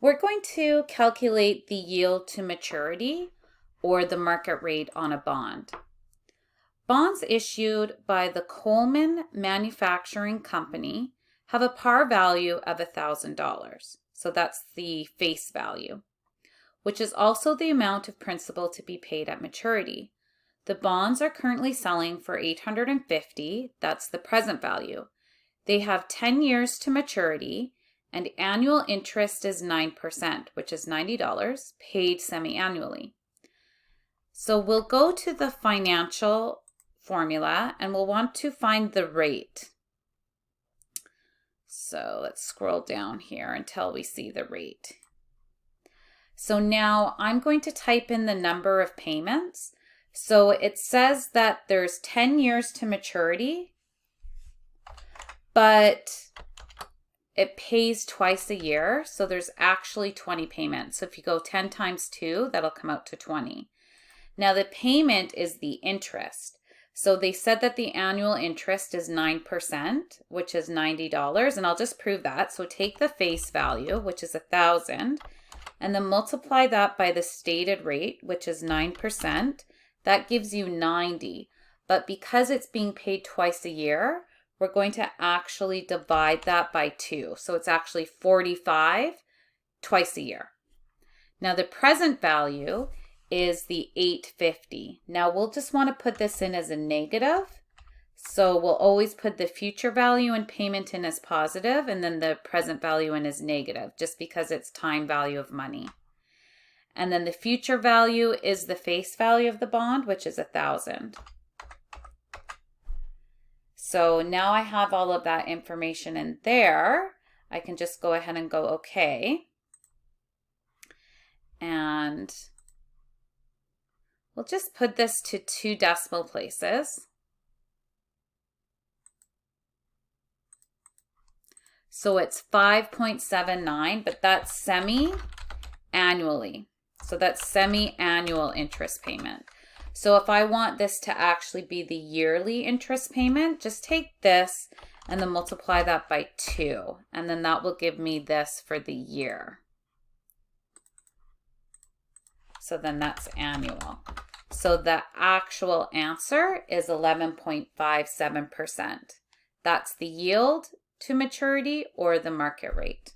We're going to calculate the yield to maturity or the market rate on a bond. Bonds issued by the Coleman Manufacturing Company have a par value of $1,000. So that's the face value, which is also the amount of principal to be paid at maturity. The bonds are currently selling for $850. That's the present value. They have 10 years to maturity, and annual interest is 9%, which is $90, paid semi-annually. So we'll go to the financial formula and we'll want to find the rate. So let's scroll down here until we see the rate. So now I'm going to type in the number of payments. So it says that there's 10 years to maturity, but it pays twice a year. So there's actually 20 payments. So if you go 10 times 2, that'll come out to 20. Now the payment is the interest. So they said that the annual interest is 9%, which is $90. And I'll just prove that. So take the face value, which is 1,000, and then multiply that by the stated rate, which is 9%. That gives you 90. But because it's being paid twice a year, we're going to actually divide that by 2. So it's actually 45 twice a year. Now the present value is the $850. Now we'll just want to put this in as a negative. So we'll always put the future value and payment in as positive and then the present value in as negative, just because it's time value of money. And then the future value is the face value of the bond, which is 1,000. So now I have all of that information in there. I can just go ahead and go okay. And we'll just put this to 2 decimal places. So it's 5.79, but that's semi-annually. So that's semi-annual interest payment. So if I want this to actually be the yearly interest payment, just take this and then multiply that by 2. And then that will give me this for the year. So then that's annual. So the actual answer is 11.57%. That's the yield to maturity or the market rate.